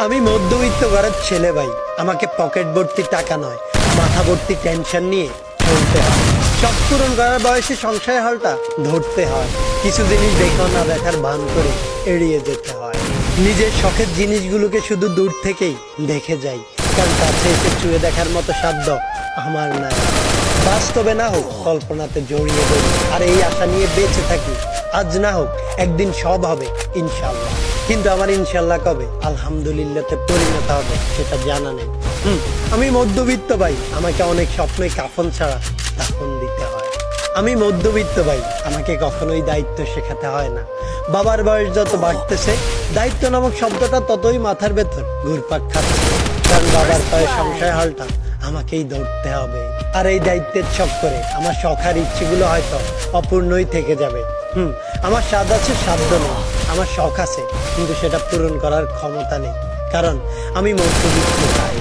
আমি মধ্যবিত্ত ঘরের ছেলে ভাই। আমাকে পকেট ভর্তি টাকা নয়, মাথা ভর্তি টেনশন নিয়ে চলতে হয়। সব পূরণ করার বয়সে সংসারের হালটা ধরতে হয়। কিছু জিনিস দেখেও না দেখার ভান করে এড়িয়ে যেতে হয়। নিজের শখের জিনিসগুলোকে শুধু দূর থেকেই দেখে যাই, কারণ কাছে এসে ছুঁয়ে দেখার মতো সাধ্য আমার নাই। বাস্তবে না হোক কল্পনাতে জড়িয়ে পড়ি, আর এই আশা নিয়ে বেঁচে থাকি। আজ না হোক একদিন সব হবে ইনশাল্লাহ, কিন্তু আমার ইনশাল্লাহ কবে আলহামদুলিল্লাহতে পরিণত হবে সেটা জানা নেই। আমি মধ্যবিত্ত ভাই, আমাকে অনেক স্বপ্নে কাফন ছাড়া দাফন দিতে হয়। আমি মধ্যবিত্ত ভাই, আমাকে কখনোই দায়িত্ব শেখাতে হয় না। বাবার বয়স যত বাড়তেছে, দায়িত্ব নামক শব্দটা ততই মাথার ভেতর ঘুরপাক খাচ্ছে, কারণ বাবার পায়ে সংসার হালটা আমাকেই ধরতে হবে। আর এই দায়িত্বের চক্করে আমার শখ আর ইচ্ছেগুলো হয়তো অপূর্ণই থেকে যাবে। আমার স্বাদ আছে, সাধ্য নেই। আমার শখ আছে, কিন্তু সেটা পূরণ করার ক্ষমতা নেই, কারণ আমি মধ্যবিত্ত ভাই।